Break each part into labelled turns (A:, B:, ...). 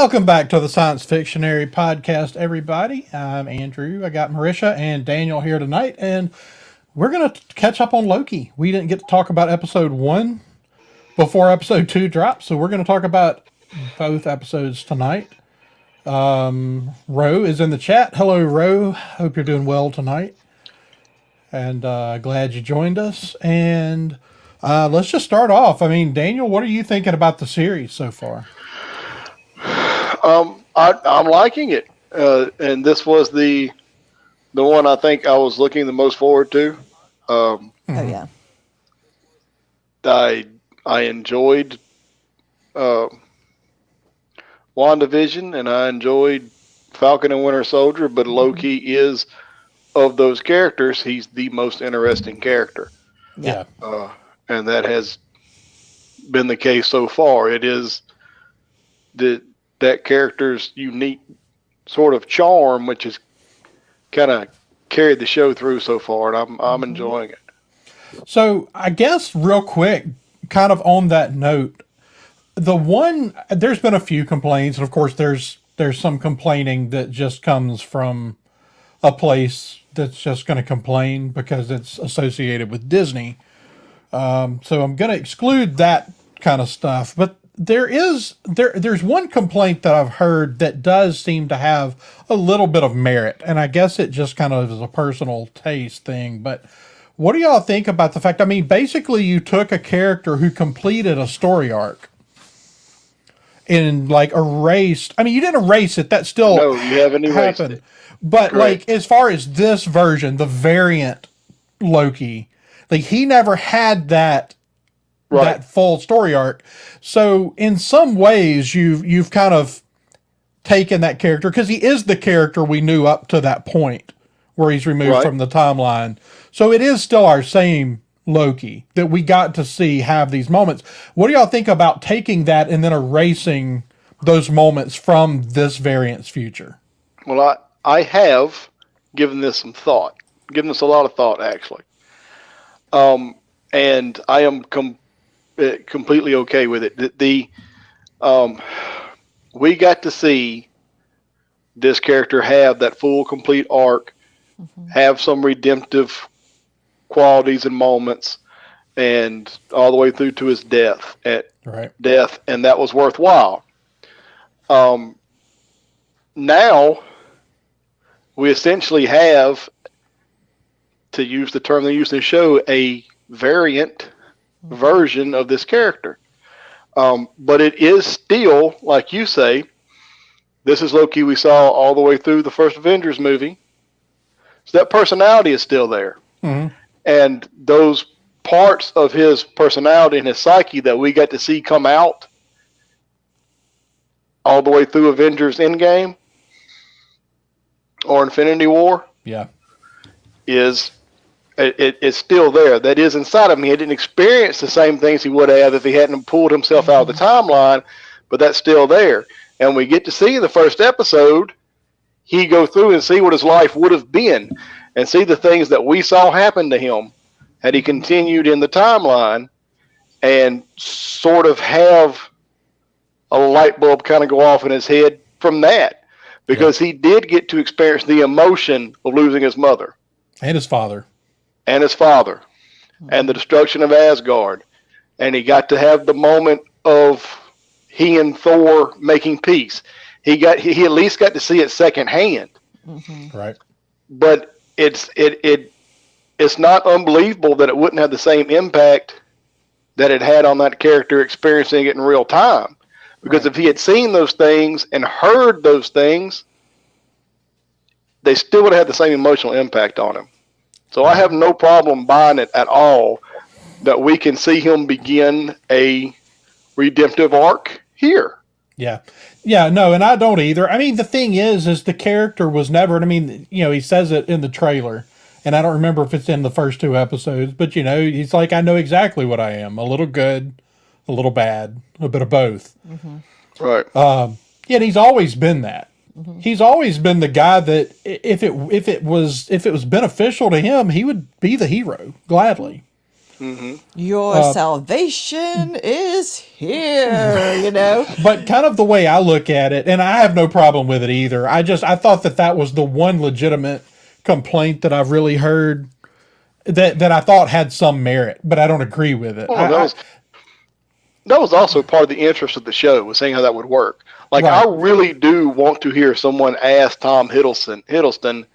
A: Welcome back to the Science Fictionary Podcast, everybody. I'm Andrew. I got Marisha and Daniel here tonight, and we're going to catch up on Loki. We didn't get to talk about episode 1 before episode 2 dropped, so we're going to talk about both episodes tonight. Ro is in the chat. Hello, Ro. Hope you're doing well tonight, and glad you joined us. And let's just start off. I mean, Daniel, what are you thinking about the series so far?
B: I'm liking it, and this was the one I think I was looking the most forward to.
C: Oh yeah,
B: I enjoyed WandaVision, and I enjoyed Falcon and Winter Soldier. But Loki is, of those characters, he's the most interesting character.
A: Yeah,
B: and that has been the case so far. It is that character's unique sort of charm, which has kind of carried the show through so far, and I'm enjoying it.
A: So I guess real quick, kind of on that note, there's been a few complaints, and of course there's some complaining that just comes from a place that's just going to complain because it's associated with Disney. So I'm going to exclude that kind of stuff, but there's one complaint that I've heard that does seem to have a little bit of merit, and I guess it just kind of is a personal taste thing. But what do y'all think about the fact, I mean, basically you took a character who completed a story arc and like erased, I mean, you didn't erase it, that still
B: No, you haven't erased
A: happened.
B: it.
A: But
B: Correct.
A: like, as far as this version, the variant Loki, like he never had that full story arc. So in some ways you've kind of taken that character, because he is the character we knew up to that point where he's removed from the timeline. So it is still our same Loki that we got to see have these moments. What do y'all think about taking that and then erasing those moments from this variant's future?
B: Well, I have given this some thought, given this a lot of thought, actually. And I am completely okay with it. We got to see this character have that full, complete arc, have some redemptive qualities and moments, and all the way through to his death. And that was worthwhile. Now we essentially have, to use the term they use in the show, a variant version of this character. But it is still, like you say, this is Loki we saw all the way through the first Avengers movie. So that personality is still there.
A: Mm-hmm.
B: And those parts of his personality and his psyche that we got to see come out all the way through Avengers Endgame or Infinity War is it's still there. That is inside of me. He didn't experience the same things he would have if he hadn't pulled himself out of the timeline, but that's still there. And we get to see in the first episode, he go through and see what his life would have been and see the things that we saw happen to him had he continued in the timeline, and sort of have a light bulb kind of go off in his head from that, because he did get to experience the emotion of losing his mother.
A: And his father.
B: And the destruction of Asgard. And he got to have the moment of he and Thor making peace. He at least got to see it secondhand.
C: Mm-hmm.
A: Right.
B: But it's not unbelievable that it wouldn't have the same impact that it had on that character experiencing it in real time. Because if he had seen those things and heard those things, they still would have had the same emotional impact on him. So I have no problem buying it at all that we can see him begin a redemptive arc here.
A: Yeah. Yeah, no, and I don't either. I mean, the thing is the character was never, I mean, you know, he says it in the trailer, and I don't remember if it's in the first 2 episodes, but, you know, he's like, I know exactly what I am. A little good, a little bad, a bit of both.
C: Mm-hmm.
B: Right.
A: Yeah, and he's always been that. Mm-hmm. He's always been the guy that if it was beneficial to him, he would be the hero gladly.
C: Your salvation is here, you know?
A: But kind of the way I look at it, and I have no problem with it either. I thought that was the one legitimate complaint that I've really heard that I thought had some merit, but I don't agree with it.
B: Well, that was also part of the interest of the show, was seeing how that would work. Like, right. I really do want to hear someone ask Tom Hiddleston,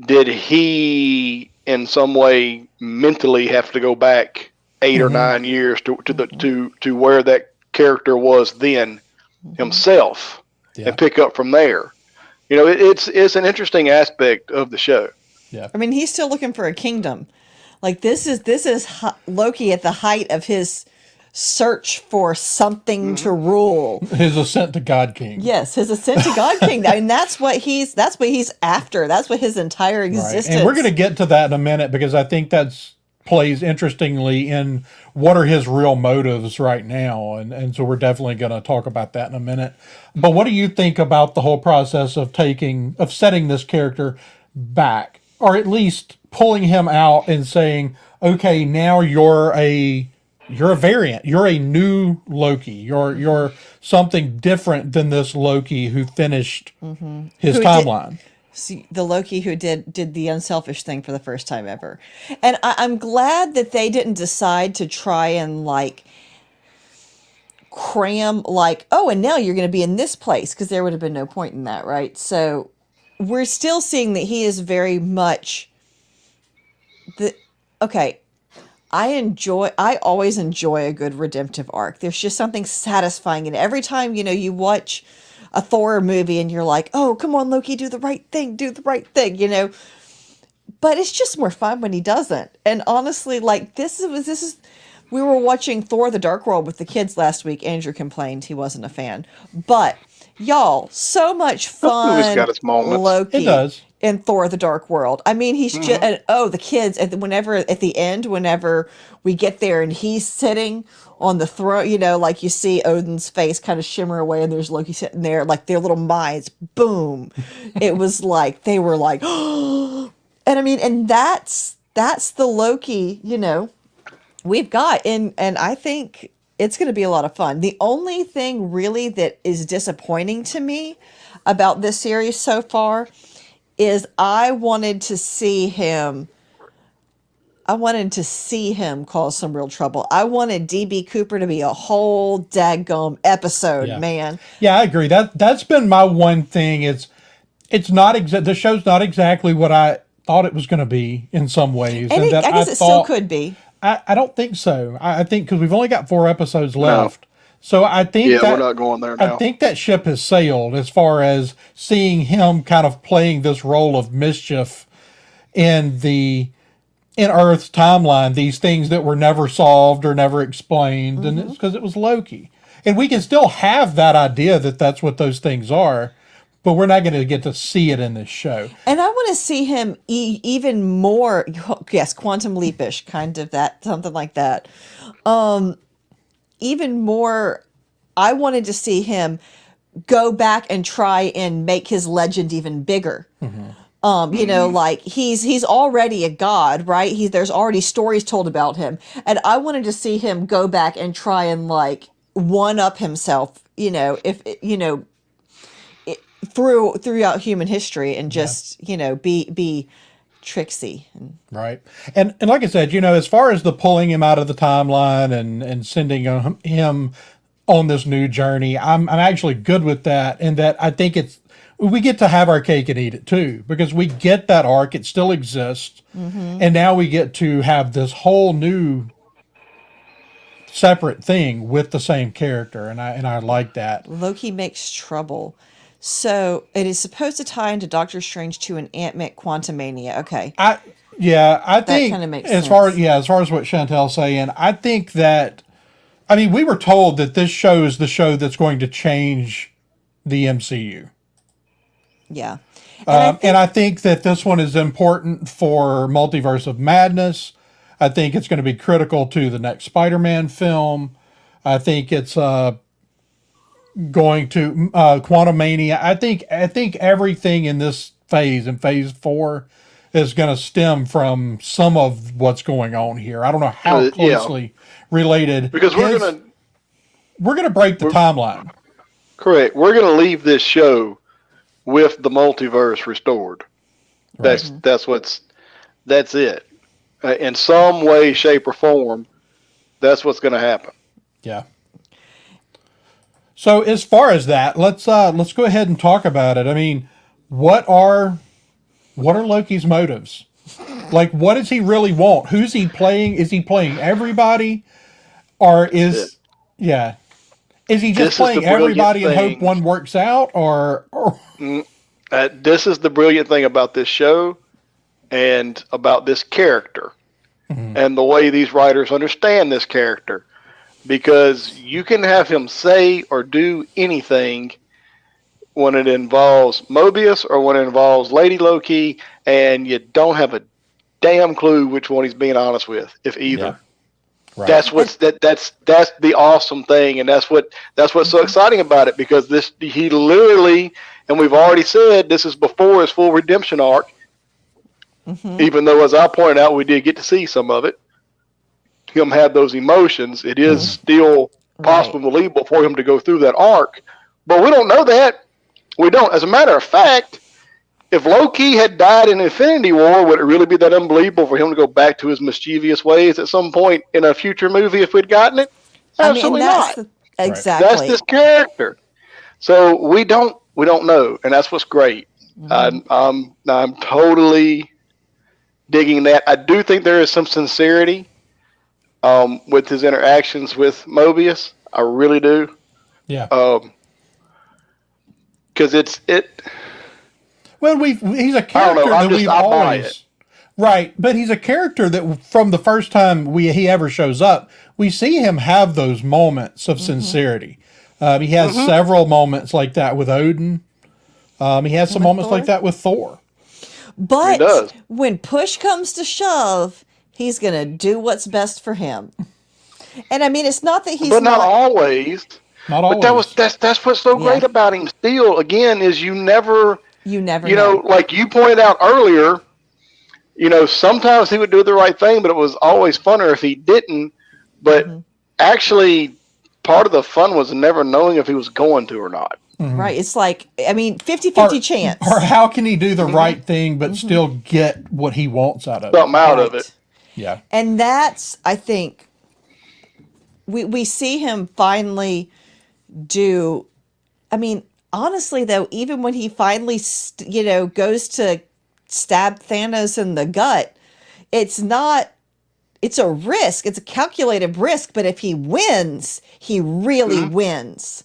B: did he in some way mentally have to go back 8 or 9 years to where that character was then himself, and pick up from there? You know, it's an interesting aspect of the show.
C: Yeah. I mean, he's still looking for a kingdom. Like, this is Loki at the height of his search for something to rule.
A: His ascent to God King.
C: Yes, his ascent to God King. I mean, that's what he's after. That's what his entire existence.
A: Right. And we're going to get to that in a minute, because I think that's plays interestingly in what are his real motives right now. And so we're definitely going to talk about that in a minute. But what do you think about the whole process of setting this character back, or at least pulling him out and saying, okay, now you're a variant. You're a new Loki. You're something different than this Loki who finished his timeline.
C: See, the Loki who did the unselfish thing for the first time ever. And I'm glad that they didn't decide to try and like cram like, oh, and now you're going to be in this place, because there would have been no point in that, right? So we're still seeing that he is very much I always enjoy a good redemptive arc. There's just something satisfying, and every time, you watch a Thor movie and you're like, oh, come on, Loki, do the right thing, but it's just more fun when he doesn't. And honestly, like, we were watching Thor: The Dark World with the kids last week. Andrew complained he wasn't a fan, but y'all, so much fun.
B: Got its moments.
C: Loki.
A: It does.
C: In Thor: The Dark World. I mean, he's just, the kids, at the end, whenever we get there and he's sitting on the throne, like you see Odin's face kind of shimmer away and there's Loki sitting there, like their little minds, boom. It was like, they were like, oh, and I mean, and that's the Loki, we've got, and I think it's going to be a lot of fun. The only thing really that is disappointing to me about this series so far is I wanted to see him cause some real trouble. I wanted DB Cooper to be a whole daggum episode, man.
A: Yeah, I agree. That's been my one thing. It's not the show's not exactly what I thought it was going to be in some ways.
C: And I guess it still could be.
A: I don't think so. I think because we've only got 4 episodes left. No. So I think
B: we're not going there now.
A: I think that ship has sailed as far as seeing him kind of playing this role of mischief in Earth's timeline, these things that were never solved or never explained, and it's because it was Loki. And we can still have that idea that that's what those things are, but we're not going to get to see it in this show.
C: And I want to see him even more, quantum leapish, kind of that, something like that. Even more, I wanted to see him go back and try and make his legend even bigger. Like he's already a god, right? There's already stories told about him. And I wanted to see him go back and try and like one up himself, throughout human history, and just, be tricksy.
A: Right. And like I said, as far as the pulling him out of the timeline and sending him on this new journey, I'm actually good with that. And that I think we get to have our cake and eat it too, because we get that arc. It still exists. And now we get to have this whole new separate thing with the same character. And I like that.
C: Loki makes trouble. So it is supposed to tie into Doctor Strange 2 and Ant-Man Quantumania. Okay.
A: I think
C: that kind of makes sense.
A: As far as what Chantel's saying, I think that, I mean, we were told that this show is the show that's going to change the MCU.
C: Yeah.
A: And I think that this one is important for Multiverse of Madness. I think it's going to be critical to the next Spider-Man film. I think it's going to Quantumania. I think everything in this phase, in phase 4, is going to stem from some of what's going on here. I don't know how closely related.
B: Because we're
A: going to break the timeline.
B: Correct. We're going to leave this show with the multiverse restored.
A: Right.
B: That's it. In some way, shape, or form, that's what's going to happen.
A: Yeah. So as far as that, let's go ahead and talk about it. I mean, what are Loki's motives? Like, what does he really want? Who's he playing? Is he playing everybody, or is he just playing everybody and hope one works out? Or
B: this is the brilliant thing about this show and about this character, and the way these writers understand this character. Because you can have him say or do anything when it involves Mobius or when it involves Lady Loki, and you don't have a damn clue which one he's being honest with, if either.
A: Yeah. Right.
B: That's the awesome thing, and that's what's so exciting about it. Because he literally, and we've already said this is before his full redemption arc. Even though, as I pointed out, we did get to see some of it. Him have those emotions, it is still possible and believable for him to go through that arc. But we don't know that. We don't. As a matter of fact, if Loki had died in Infinity War, would it really be that unbelievable for him to go back to his mischievous ways at some point in a future movie if we'd gotten it? Absolutely not.
C: Exactly.
B: That's this character. So we don't know, and that's what's great. I'm totally digging that. I do think there is some sincerity with his interactions with Mobius. I really do.
A: Yeah.
B: Because
A: well, he's a character that we've always right, but he's a character that from the first time he ever shows up, we see him have those moments of sincerity. He has several moments like that with Odin. He has some moments like that with Thor.
C: But when push comes to shove, he's going to do what's best for him. And I mean, it's not that he's
B: not always.
A: Not always.
B: But that's what's so great about him still, again, is you never know. Like you pointed out earlier, sometimes he would do the right thing, but it was always funner if he didn't. But actually, part of the fun was never knowing if he was going to or not.
C: Right. It's like, I mean, 50-50 chance.
A: Or how can he do the right thing but still get what he wants out of it?
B: Something out of it.
A: Yeah.
C: And that's, I think, we see him finally do, I mean, honestly, though, even when he finally, goes to stab Thanos in the gut, it's a risk. It's a calculated risk. But if he wins, he really wins.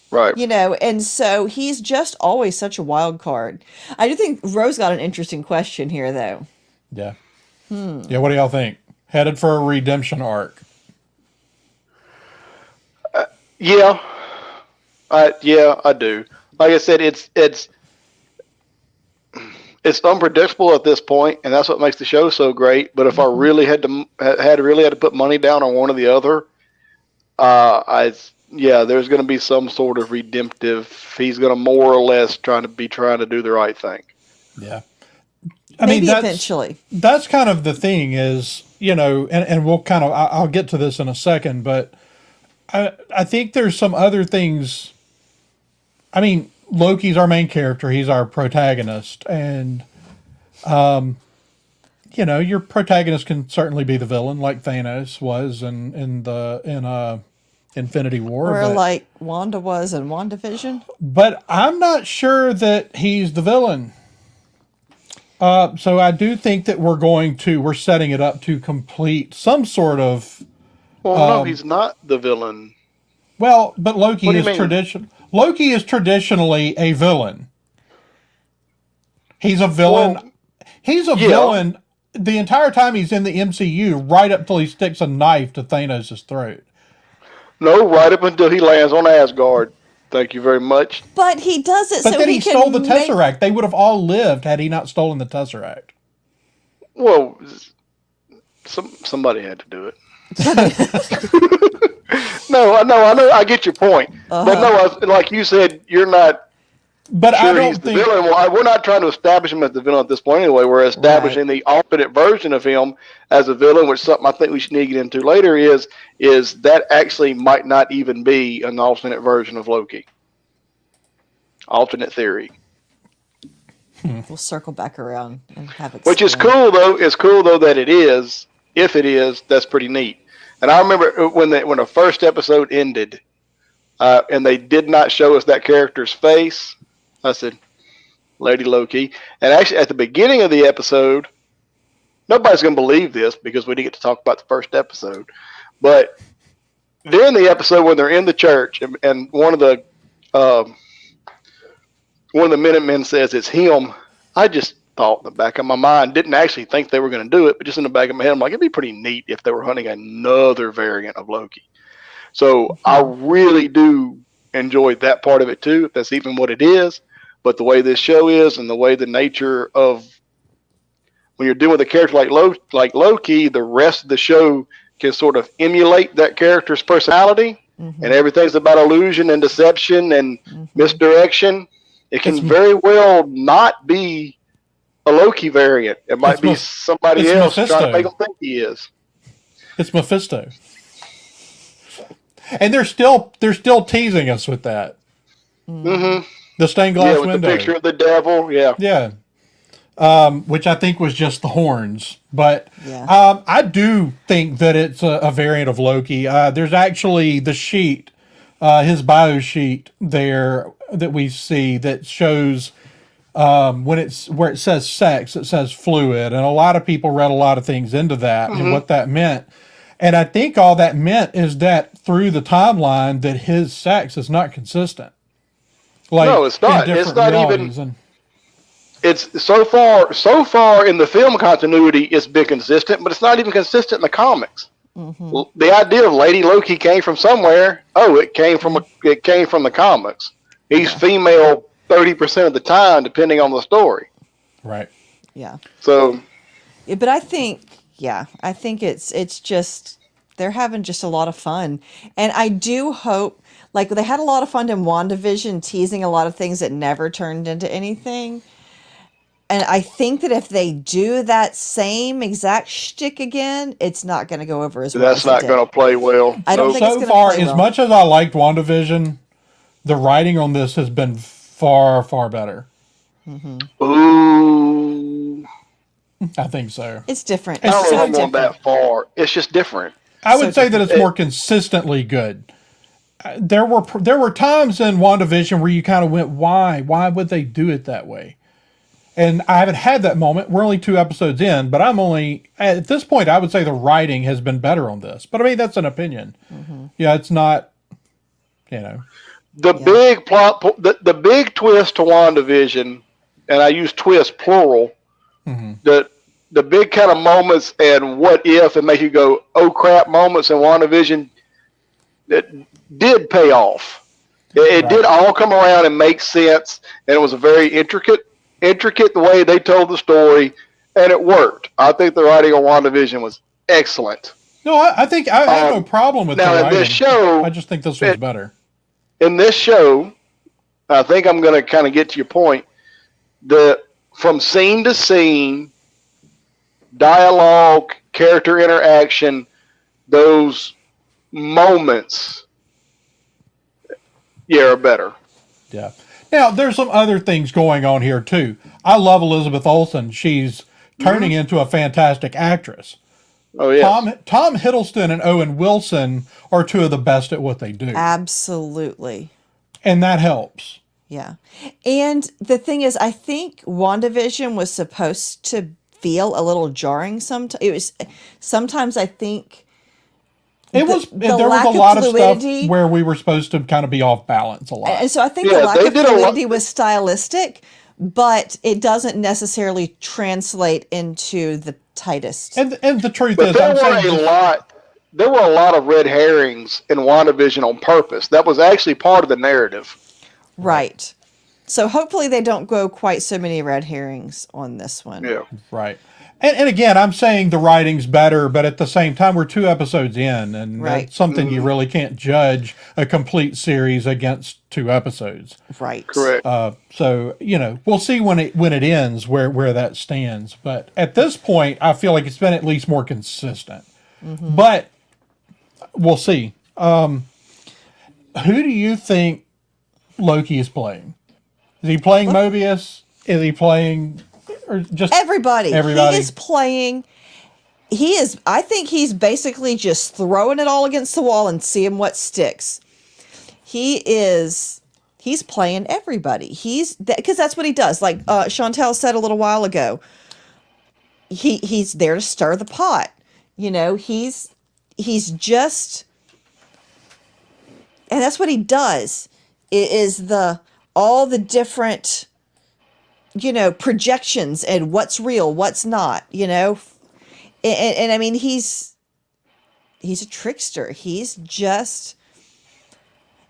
B: Right.
C: And so he's just always such a wild card. I do think Rose got an interesting question here, though.
A: Yeah. Yeah, what do y'all think? Headed for a redemption arc.
B: Yeah, I do. Like I said, it's unpredictable at this point, and that's what makes the show so great. But if I really had to put money down on one or the other, there's going to be some sort of redemptive. He's going to more or less trying to do the right thing.
A: Yeah.
C: Maybe eventually.
A: That's kind of the thing is, and we'll kind of, I'll get to this in a second, but I think there's some other things. I mean, Loki's our main character. He's our protagonist. And, your protagonist can certainly be the villain like Thanos was in Infinity War.
C: Or like Wanda was in WandaVision.
A: But I'm not sure that he's the villain. So I do think that we're setting it up to complete some sort of.
B: Well, no, he's not the villain.
A: Well, but Loki is traditionally a villain. He's a villain. Well, he's a villain the entire time he's in the MCU, right up till he sticks a knife to Thanos' throat.
B: No, right up until he lands on Asgard. Thank you very much.
C: But he does it
A: but so then he stole the Tesseract. They would have all lived had he not stolen the Tesseract.
B: Well, somebody had to do it. No, I know. I get your point. But no, like you said, you're not
A: But
B: sure,
A: I don't
B: he's the
A: think
B: villain. Well, we're not trying to establish him as the villain at this point anyway. We're establishing the alternate version of him as a villain, which is something I think we should need to get into later. Is that actually might not even be an alternate version of Loki? Alternate theory.
C: We'll circle back around and have it.
B: Which is cool though. It's cool though that it is. If it is, that's pretty neat. And I remember when the first episode ended, and they did not show us that character's face. I said, Lady Loki. And actually, at the beginning of the episode, nobody's going to believe this because we didn't get to talk about the first episode. But during the episode when they're in the church, and one of the Minutemen says it's him, I just thought in the back of my mind, didn't actually think they were going to do it, but just in the back of my head, I'm like, it'd be pretty neat if they were hunting another variant of Loki. So I really do enjoy that part of it too, if that's even what it is. But the way this show is and the way the nature of when you're dealing with a character like Loki, the rest of the show can sort of emulate that character's personality, and everything's about illusion and deception and misdirection. It can very well not be a Loki variant. It might be somebody else
A: Mephisto.
B: trying to make them think he is.
A: It's Mephisto. And they're still teasing us with that.
B: Mm-hmm.
A: The stained glass
B: with
A: window.
B: The picture of the devil. Yeah.
A: Yeah. Which I think was just the horns. But
C: Yeah.
A: I do think that it's a variant of Loki. There's actually the sheet, his bio sheet there that we see that shows when it's where it says sex, it says fluid. And a lot of people read a lot of things into that and what that meant. And I think all that meant is that through the timeline that his sex is not consistent. Like,
B: no, it's not. It's not even.
A: And,
B: it's so far in the film continuity, it's been consistent, but it's not even consistent in the comics. The idea of Lady Loki came from somewhere. Oh, it came from the comics. He's female 30% of the time, depending on the story.
A: Right.
C: Yeah.
B: So.
C: Yeah, but I think it's just they're having just a lot of fun, and I do hope. Like, they had a lot of fun in WandaVision, teasing a lot of things that never turned into anything. And I think that if they do that same exact shtick again, it's not going to go over as well.
B: That's not going to play well.
C: I don't think it's
A: so
C: going to
A: far,
C: play well.
A: as much as I liked WandaVision, the writing on this has been far, far better.
B: Ooh.
A: I think so.
C: It's different.
B: I don't
C: It's
B: know
C: so
B: if I'm going
C: different.
B: that far. It's just different.
A: I would say that it's more consistently good. There were times in WandaVision where you kind of went, why? Why would they do it that way? And I haven't had that moment. We're only 2 episodes in, but at this point, I would say the writing has been better on this. But I mean, that's an opinion. Yeah, it's not,
B: The big plot, the big twist to WandaVision, and I use twist plural, the big kind of moments and what if and make you go, oh crap moments in WandaVision, that did pay off. It did all come around and make sense, and it was a very intricate the way they told the story, and it worked. I think the writing on WandaVision was excellent.
A: No, I think I have no problem with
B: now
A: the
B: in
A: writing.
B: this show.
A: I just think this was better.
B: In this show, I think I'm going to kind of get to your point. From scene to scene, dialogue, character interaction, those moments, are better.
A: Yeah. Now, there's some other things going on here, too. I love Elizabeth Olsen. She's turning into a fantastic actress.
B: Oh, yeah.
A: Tom Hiddleston and Owen Wilson are 2 of the best at what they do.
C: Absolutely.
A: And that helps.
C: Yeah. And the thing is, I think WandaVision was supposed to feel a little jarring sometimes. Sometimes I think
A: there was a lot of stuff where we were supposed to kind of be off balance a lot.
C: And so I think the lack of fluidity was stylistic, but it doesn't necessarily translate into the tightest.
A: And the truth
B: But
A: is,
B: there were a lot of red herrings in WandaVision on purpose. That was actually part of the narrative.
C: Right. So hopefully they don't go quite so many red herrings on this one.
B: Yeah.
A: Right. And again, I'm saying the writing's better, but at the same time, we're 2 episodes in, and
C: Right.
A: that's something you really can't judge a complete series against 2 episodes.
C: Right.
B: Correct.
A: So we'll see when it ends where that stands. But at this point, I feel like it's been at least more consistent. But we'll see. Who do you think Loki is playing? Is he playing Mobius? Is he playing or just
C: Everybody.
A: Everybody.
C: He is playing. I think he's basically just throwing it all against the wall and seeing what sticks. He's playing everybody. Because that's what he does. Like Chantel said a little while ago, he's there to stir the pot. He's just, and that's what he does. It is all the different, projections and what's real, what's not, and I mean, he's a trickster. He's just,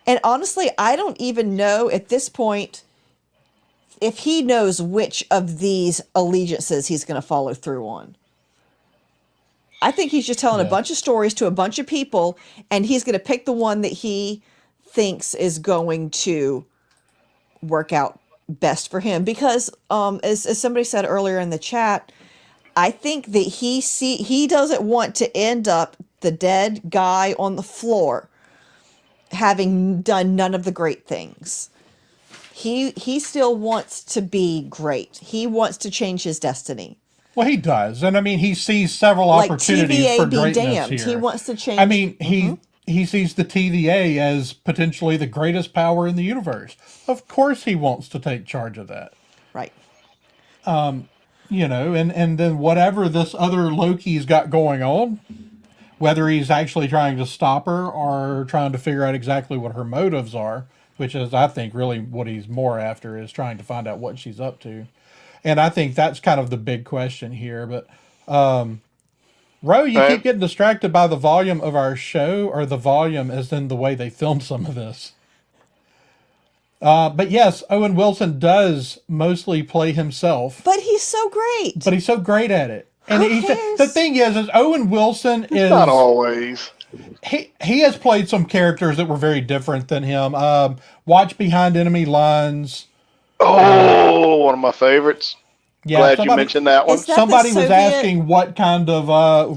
C: and honestly, I don't even know at this point if he knows which of these allegiances he's going to follow through on. I think he's just telling a bunch of stories to a bunch of people, and he's going to pick the one that he thinks is going to work out best for him. Because, as somebody said earlier in the chat, I think that he doesn't want to end up the dead guy on the floor, having done none of the great things. He still wants to be great. He wants to change his destiny.
A: Well, he does, and I mean, he sees several opportunities
C: TVA
A: for
C: be
A: greatness
C: damned.
A: here.
C: He wants to change.
A: I mean, he sees the TVA as potentially the greatest power in the universe. Of course, he wants to take charge of that.
C: Right.
A: And then whatever this other Loki's got going on, whether he's actually trying to stop her or trying to figure out exactly what her motives are, which is, I think, really what he's more after, is trying to find out what she's up to. And I think that's kind of the big question here. But, Ro, you keep getting distracted by the volume of our show, or the volume as in the way they film some of this. But yes, Owen Wilson does mostly play himself.
C: But he's so great.
A: But he's so great at it. And
C: Who cares?
A: the thing is Owen Wilson is...
B: Not always.
A: He has played some characters that were very different than him. Watch Behind Enemy Lines.
B: Oh, one of my favorites.
A: Yeah,
B: Glad you mentioned that one.
A: Somebody was asking what kind of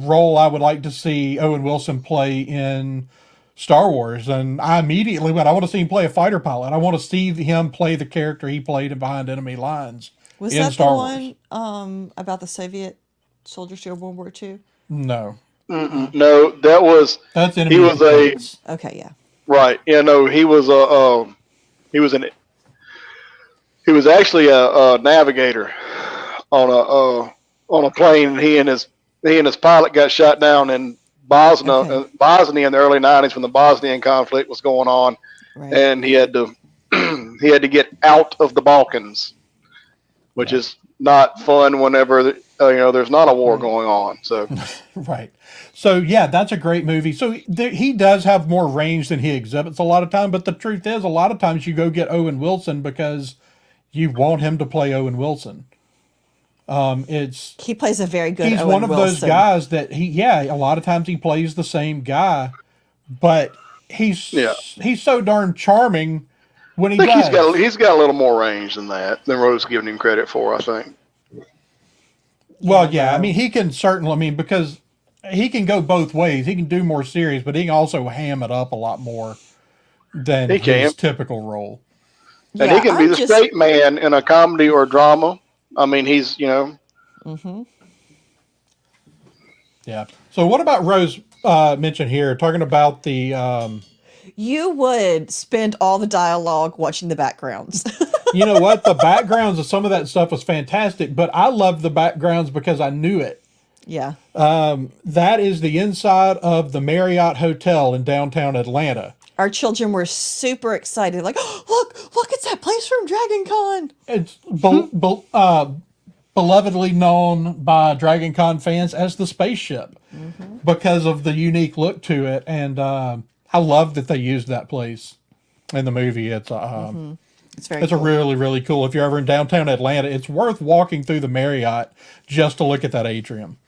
A: role I would like to see Owen Wilson play in Star Wars, and I immediately went, I want to see him play a fighter pilot. I want to see him play the character he played in Behind Enemy Lines.
C: Was
A: in
C: that
A: Star
C: the
A: Wars.
C: one about the Soviet soldiers during World War II?
A: No.
B: No,
A: That's
B: he was a
C: Okay, yeah.
B: right. Yeah, no, he was actually a navigator on a plane. He and his pilot got shot down in Bosnia in the early '90s when the Bosnian conflict was going on,
C: Right.
B: and he had to get out of the Balkans, which is not fun whenever there's not a war going on. So
A: Right. So, yeah, that's a great movie. So he does have more range than he exhibits a lot of time. But the truth is, a lot of times you go get Owen Wilson because you want him to play Owen Wilson.
C: He plays a very good
A: He's
C: Owen
A: one of
C: Wilson.
A: those guys that a lot of times he plays the same guy. But he's so darn charming when he does.
B: he's got a little more range than Rose giving him credit for, I think.
A: Well, I mean, he can certainly, because he can go both ways. He can do more serious, but he can also ham it up a lot more than his typical role.
B: And he can be the straight man in a comedy or drama. I mean, he's,
C: Mm-hmm.
A: Yeah. So what about Rose mentioned here, talking about the...
C: You would spend all the dialogue watching the backgrounds.
A: You know what? The backgrounds of some of that stuff was fantastic, but I loved the backgrounds because I knew it.
C: Yeah.
A: That is the inside of the Marriott Hotel in downtown Atlanta.
C: Our children were super excited. Like, oh, look, it's that place from Dragon Con.
A: It's belovedly known by Dragon Con fans as the spaceship because of the unique look to it. And I love that they used that place in the movie. It's
C: It's very
A: It's
C: cool.
A: a really, really cool. If you're ever in downtown Atlanta, it's worth walking through the Marriott just to look at that atrium.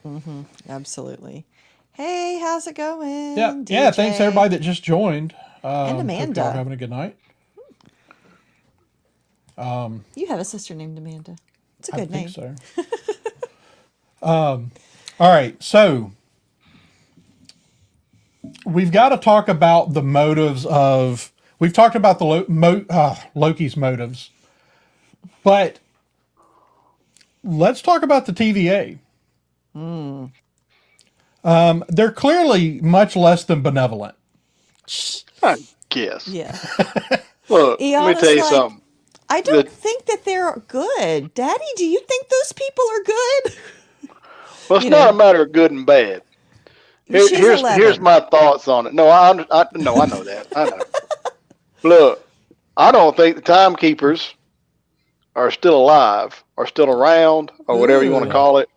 C: Absolutely. Hey, how's it going,
A: Yeah,
C: DJ?
A: yeah. Thanks everybody that just joined.
C: And
A: Hope y'all
C: Amanda.
A: are having a good night.
C: You have a sister named Amanda. It's a
A: I
C: good name.
A: think so. All right, so we've got to talk about the motives of. We've talked about the Loki's motives, but let's talk about the TVA. They're clearly much less than benevolent.
B: I guess.
C: Yeah.
B: Look, let me
C: Eona's
B: tell you
C: like,
B: something.
C: I don't think that they're good. Daddy, do you think those people are good?
B: Well, it's not a matter of good and bad. Here's my thoughts on it. No, I know that. I know. Look, I don't think the timekeepers are still alive, or still around, or whatever you want to call it.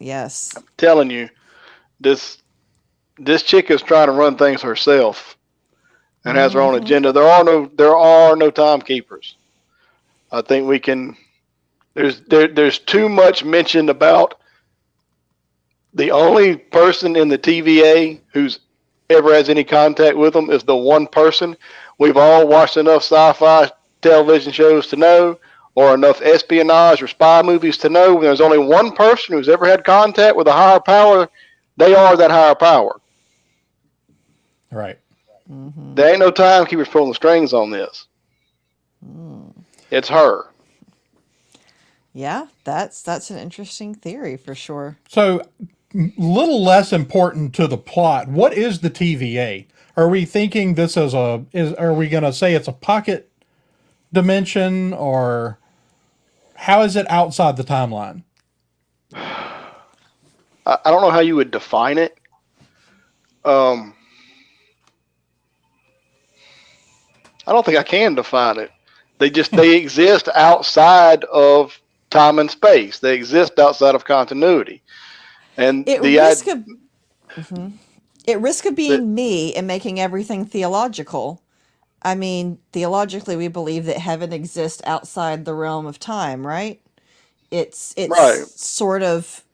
C: Yes.
B: I'm telling you, this chick is trying to run things herself and has her own agenda. There are no timekeepers. I think we can. There's too much mentioned about the only person in the TVA who's ever has any contact with them is the one person. We've all watched enough sci-fi television shows to know, or enough espionage or spy movies to know, when there's only one person who's ever had contact with a higher power, they are that higher power.
A: Right.
B: There ain't no timekeepers pulling the strings on this. It's her.
C: Yeah, that's an interesting theory for sure.
A: So, little less important to the plot. What is the TVA? Are we thinking this as are we going to say it's a pocket dimension, or how is it outside the timeline?
B: I don't know how you would define it. I don't think I can define it. They exist outside of time and space. They exist outside of continuity. And
C: At risk of being me and making everything theological, I mean, theologically, we believe that heaven exists outside the realm of time, right? It's
B: right.
C: Sort of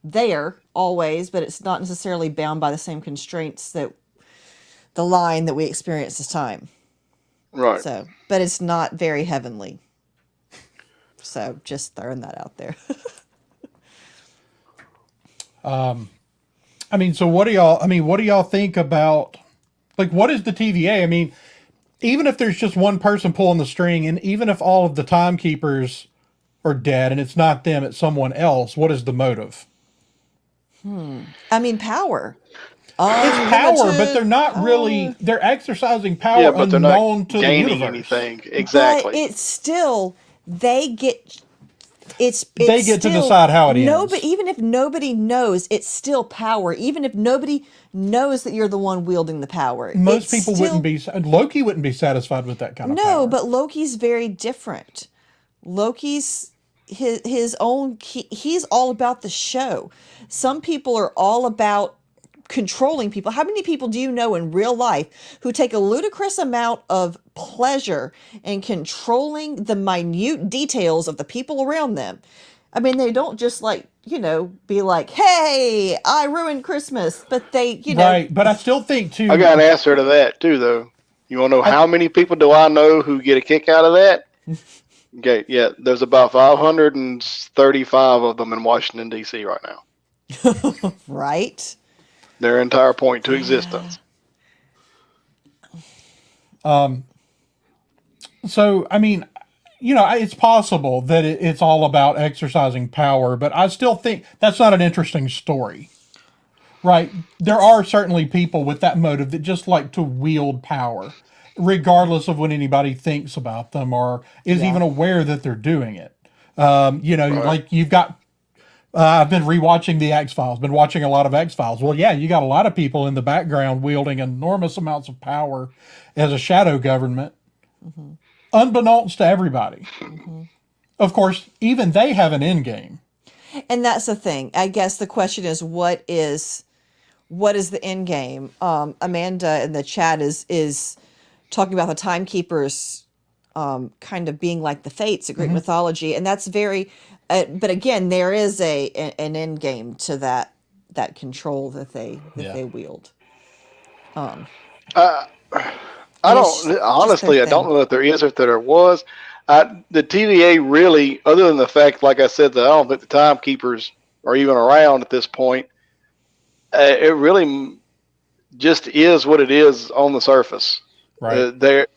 C: there always, but it's not necessarily bound by the same constraints that the line that we experience as time.
B: Right.
C: So, but it's not very heavenly. So, just throwing that out there.
A: I mean, so what do y'all think about, like, what is the TVA? I mean, even if there's just one person pulling the string, and even if all of the timekeepers are dead and it's not them, it's someone else, what is the motive?
C: I mean, power.
A: It's power, but they're not really, they're exercising power
B: but they're
A: unknown
B: not
A: to the
B: gaining
A: universe.
B: anything. Exactly.
C: But it's still, they get
A: to decide how it ends.
C: But even if nobody knows, it's still power. Even if nobody knows that you're the one wielding the power.
A: Most people wouldn't be, Loki wouldn't be satisfied with that kind of power.
C: No, but Loki's very different. Loki's his own, he's all about the show. Some people are all about controlling people. How many people do you know in real life who take a ludicrous amount of pleasure in controlling the minute details of the people around them? I mean, they don't just be like, hey, I ruined Christmas, but they,
A: Right, but I still think too.
B: I got an answer to that too, though. You want to know how many people do I know who get a kick out of that? Okay, yeah, there's about 535 of them in Washington, D.C. right now.
C: Right?
B: Their entire point to existence.
A: So, I mean, it's possible that it's all about exercising power, but I still think that's not an interesting story. Right? There are certainly people with that motive that just like to wield power, regardless of what anybody thinks about them or is even aware that they're doing it. Right. Like you've got, I've been rewatching the X-Files, been watching a lot of X-Files. Well, yeah, you got a lot of people in the background wielding enormous amounts of power as a shadow government, unbeknownst to everybody. Of course, even they have an end game.
C: And that's the thing. I guess the question is, what is the end game? Amanda in the chat is talking about the timekeepers kind of being like the Fates, a Greek mythology, and that's very. But again, there is an end game to that control that they wield.
B: I don't honestly. I don't know if there is or if there was. The TVA really, other than the fact, like I said, that I don't think the timekeepers are even around at this point. It really just is what it is on the surface.
A: Right.
B: There,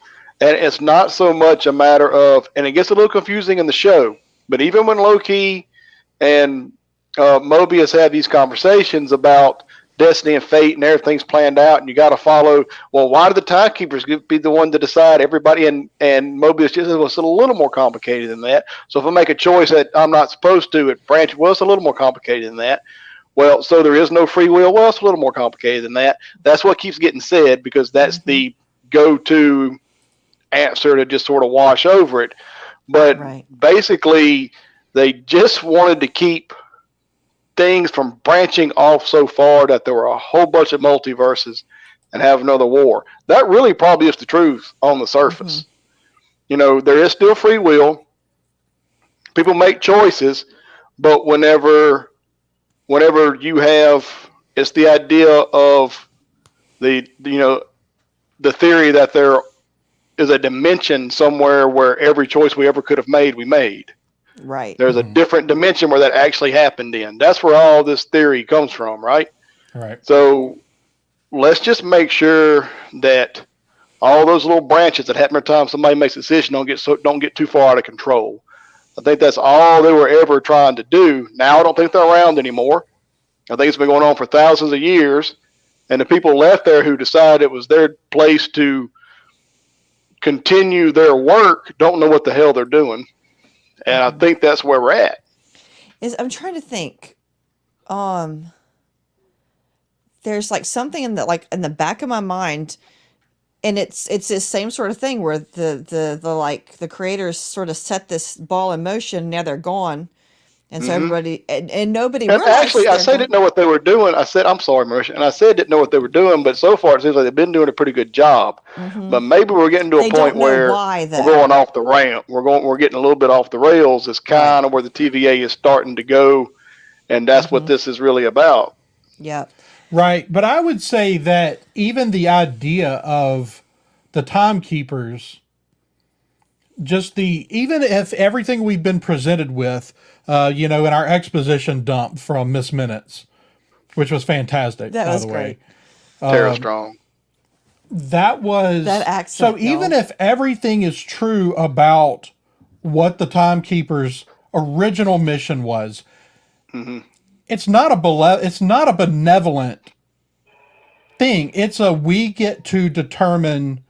B: and it's not so much a matter of, and it gets a little confusing in the show. But even when Loki and Mobius have these conversations about destiny and fate and everything's planned out, and you got to follow. Well, why do the timekeepers be the one to decide everybody? And Mobius just says, well, it's a little more complicated than that. So if I make a choice that I'm not supposed to, it branches. Well, it's a little more complicated than that. Well, so there is no free will. Well, it's a little more complicated than that. That's what keeps getting said because that's the go-to answer to just sort of wash over it. But basically, they just wanted to keep things from branching off so far that there were a whole bunch of multiverses and have another war. That really probably is the truth on the surface. You know, there is still free will. People make choices, but whenever you have, it's the idea of the theory that there is a dimension somewhere where every choice we ever could have made, we made.
C: Right.
B: There's a different dimension where that actually happened in. That's where all this theory comes from, right?
A: Right.
B: So let's just make sure that all those little branches that happen every time somebody makes a decision don't get too far out of control. I think that's all they were ever trying to do. Now I don't think they're around anymore. I think it's been going on for thousands of years, and the people left there who decided it was their place to continue their work don't know what the hell they're doing. And I think that's where we're at.
C: I'm trying to think. There's like something in the back of my mind, and it's this same sort of thing where the creators sort of set this ball in motion. Now they're gone, and so everybody and nobody.
B: And actually, I didn't know what they were doing. I said, I'm sorry, Marisha, and I said didn't know what they were doing. But so far, it seems like they've been doing a pretty good job. But maybe we're getting to a point where we're going off the ramp. We're getting a little bit off the rails. It's kind of where the TVA is starting to go, and that's what this is really about.
C: Yeah.
A: Right, but I would say that even the idea of the timekeepers, even if everything we've been presented with, in our exposition dump from Miss Minutes, which was fantastic,
C: that
A: by
C: was
A: the
C: great.
A: way.
B: Tara Strong.
A: That accent. So even if everything is true about what the timekeepers' original mission was, it's not a benevolent thing. It's we get to determine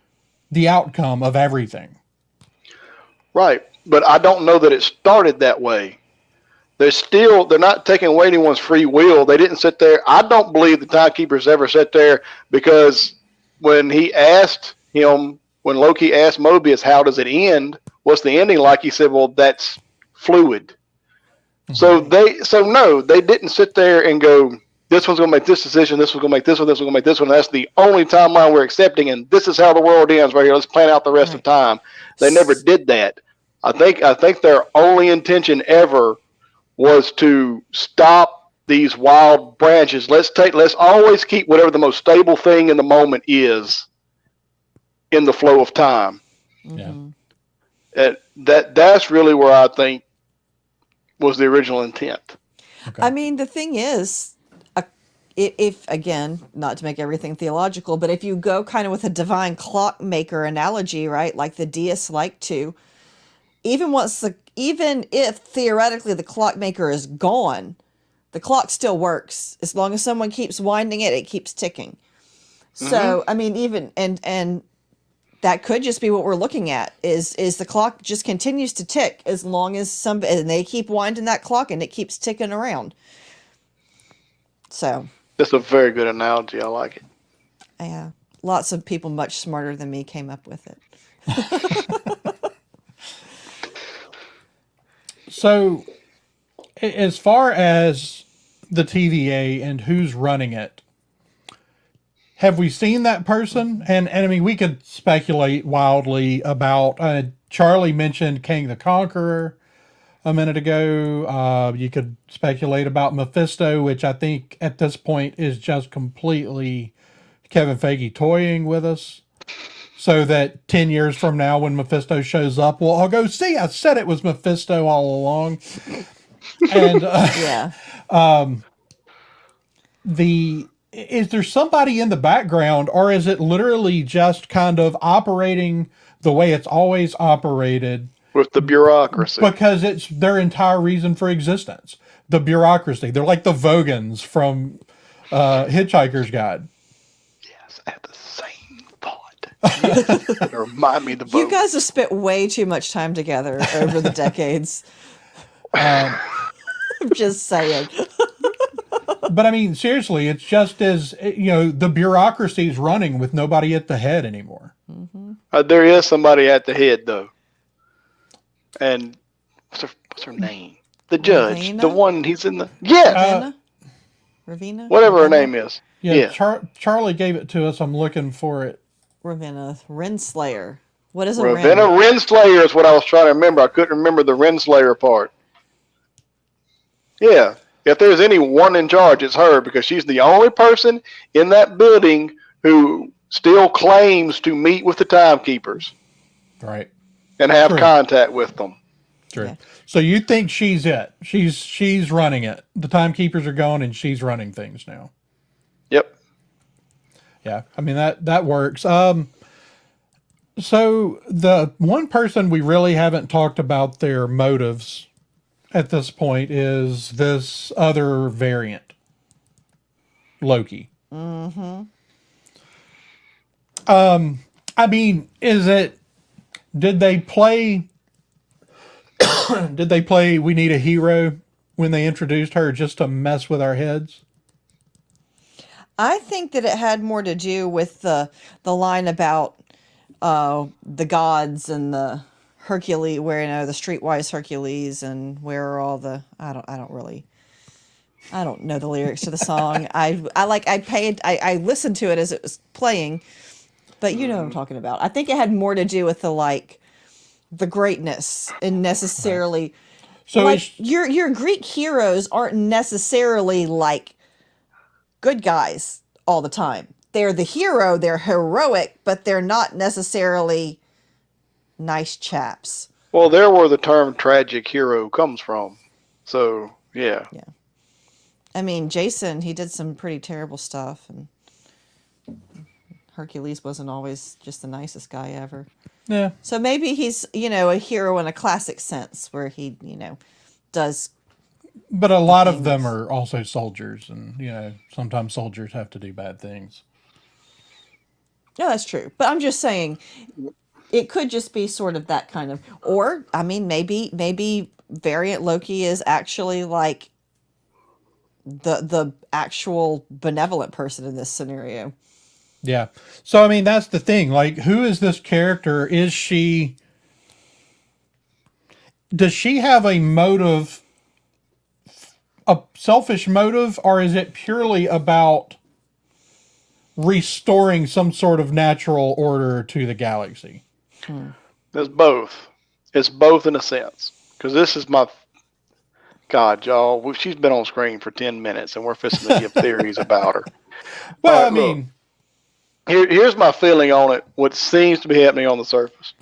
A: the outcome of everything.
B: Right. But I don't know that it started that way. They're not taking away anyone's free will. They didn't sit there. I don't believe the timekeepers ever sat there because when Loki asked Mobius, how does it end? What's the ending like? He said, well, that's fluid. So no, they didn't sit there and go, this one's going to make this decision, this one's going to make this one, this one's going to make this one. That's the only timeline we're accepting, and this is how the world ends right here. Let's plan out the rest of time. They never did that. I think their only intention ever was to stop these wild branches. Let's always keep whatever the most stable thing in the moment is in the flow of time.
A: Yeah.
B: That's really where I think was the original intent.
C: Okay. I mean, the thing is, if again, not to make everything theological, but if you go kind of with a divine clockmaker analogy, right, like the deists like to, even if theoretically the clockmaker is gone, the clock still works. As long as someone keeps winding it, it keeps ticking. So, I mean, even, and that could just be what we're looking at is the clock just continues to tick as long as and they keep winding that clock and it keeps ticking around. So.
B: That's a very good analogy. I like it.
C: Yeah. Lots of people much smarter than me came up with it.
A: So, as far as the TVA and who's running it, have we seen that person? And I mean, we could speculate wildly about Charlie mentioned King the Conqueror a minute ago. You could speculate about Mephisto, which I think at this point is just completely Kevin Feige toying with us. So that 10 years from now, when Mephisto shows up, well, I'll go, see, I said it was Mephisto all along. And
C: Yeah.
A: Is there somebody in the background, or is it literally just kind of operating the way it's always operated?
B: With the bureaucracy.
A: Because it's their entire reason for existence. The bureaucracy. They're like the Vogons from Hitchhiker's Guide.
B: Yes, I have the same thought. Remind me of the
C: You guys have spent way too much time together over the decades. I'm just saying.
A: But I mean, seriously, it's just as, the bureaucracy is running with nobody at the head anymore.
C: Mm-hmm.
B: There is somebody at the head, though. And what's her name? The judge.
C: Ravina?
B: The one he's in the... Yeah!
C: Ravina?
B: Whatever her name is.
A: Yeah. Charlie gave it to us. I'm looking for it.
C: Ravenna. Renslayer. What is a
B: Ravenna Renslayer is what I was trying to remember. I couldn't remember the Renslayer part. Yeah. If there's any one in charge, it's her, because she's the only person in that building who still claims to meet with the timekeepers.
A: Right.
B: And have contact with them.
A: True. Yeah. So you think she's it? She's running it. The timekeepers are gone, and she's running things now.
B: Yep.
A: Yeah. I mean that works. So the one person we really haven't talked about their motives at this point is this other variant, Loki.
C: Mm-hmm.
A: I mean, did they play We Need a Hero when they introduced her just to mess with our heads?
C: I think that it had more to do with the line about the gods and the Hercules, where the streetwise Hercules, and where are all the I don't know the lyrics to the song. I listened to it as it was playing, but you know what I'm talking about. I think it had more to do with the greatness, and necessarily
A: so
C: your Greek heroes aren't necessarily like good guys all the time. They're the hero, they're heroic, but they're not necessarily nice chaps.
B: Well, there where the term tragic hero comes from. So, yeah.
C: Yeah. I mean, Jason, he did some pretty terrible stuff, and Hercules wasn't always just the nicest guy ever.
A: Yeah.
C: So maybe he's, a hero in a classic sense, where he, does.
A: But a lot of them are also soldiers, and, sometimes soldiers have to do bad things.
C: No, that's true. But I'm just saying, it could just be sort of that kind of, or, I mean, maybe variant Loki is actually like the actual benevolent person in this scenario.
A: Yeah. So, I mean, that's the thing. Like, who is this character? Does she have a motive, a selfish motive, or is it purely about restoring some sort of natural order to the galaxy?
B: It's both. It's both in a sense. Because this is my... God, y'all, she's been on screen for 10 minutes, and we're fixing to give theories about her.
A: Well, I mean...
B: Here's my feeling on it, what seems to be happening on the surface.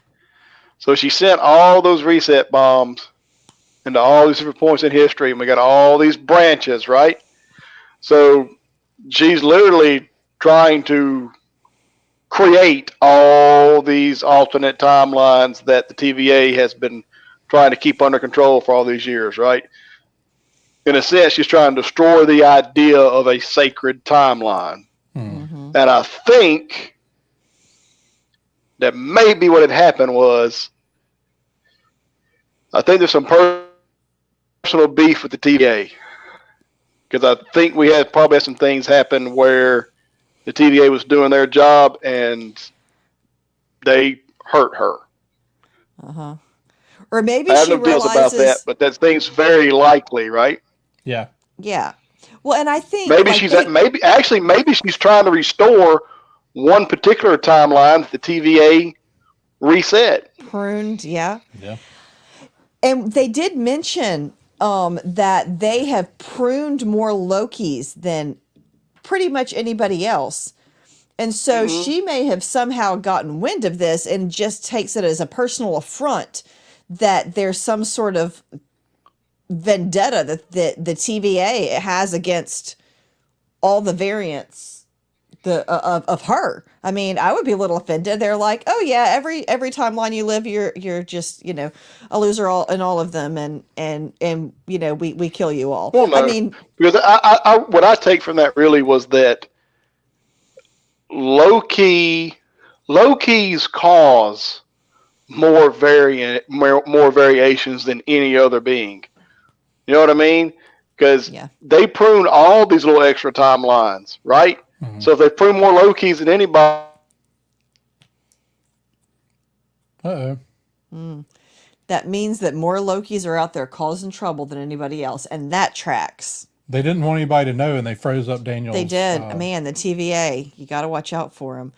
B: So she sent all those reset bombs into all these different points in history, and we got all these branches, right? So she's literally trying to create all these alternate timelines that the TVA has been trying to keep under control for all these years, right? In a sense, she's trying to destroy the idea of a sacred timeline.
A: Mm-hmm.
B: And I think that maybe what had happened was, I think there's some personal beef with the TVA. Because I think we probably had some things happen where the TVA was doing their job and they hurt her.
C: Uh-huh. Or maybe
B: I have
C: she
B: no deals
C: realizes...
B: about that, but that thing's very likely, right?
A: Yeah.
C: Yeah. Well, and I think...
B: Maybe maybe she's trying to restore one particular timeline that the TVA reset.
C: Pruned, yeah.
A: Yeah.
C: And they did mention that they have pruned more Lokis than pretty much anybody else. And so she may have somehow gotten wind of this and just takes it as a personal affront that there's some sort of vendetta that the TVA has against all the variants of her. I mean, I would be a little offended. They're like, oh yeah, every timeline you live, you're just a loser in all of them, and we kill you all.
B: Well, no,
C: I mean,
B: because I what I take from that really was that Loki's cause more variations than any other being. You know what I mean? Because they prune all these little extra timelines, right? Mm-hmm. So if they prune more Lokis than anybody.
C: That means that more Lokis are out there causing trouble than anybody else, and that tracks.
A: They didn't want anybody to know, and they froze up Daniel's.
C: They did. Man, the TVA, you got to watch out for them.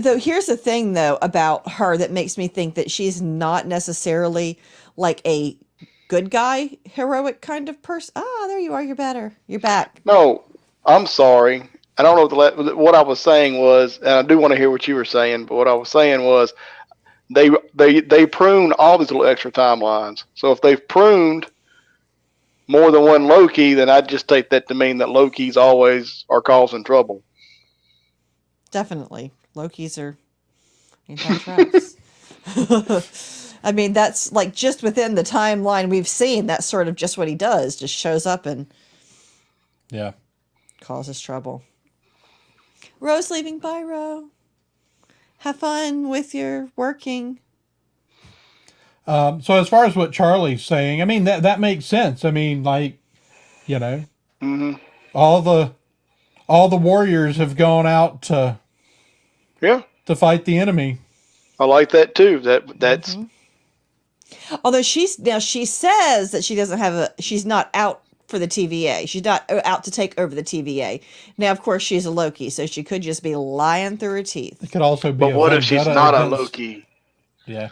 C: Though, here's the thing, though, about her that makes me think that she's not necessarily like a good guy, heroic kind of person. Ah, there you are. You're better. You're back.
B: No, I'm sorry. I don't know what I was saying was, and I do want to hear what you were saying, but what I was saying was they prune all these little extra timelines. So if they've pruned more than one Loki, then I'd just take that to mean that Lokis always are causing trouble.
C: Definitely. Lokis are anti-traps. I mean, that's like just within the timeline we've seen, that's sort of just what he does. Just shows up and causes trouble. Rose leaving. Bye, Ro. Have fun with your working.
A: So as far as what Charlie's saying, I mean, that makes sense. I mean, like, all the warriors have gone out to fight the enemy.
B: I like that too. That's
C: although she says that she doesn't have she's not out for the TVA. She's not out to take over the TVA. Now, of course, she's a Loki, so she could just be lying through her teeth.
A: It could also be.
B: But what if she's not a Loki?
A: Yeah.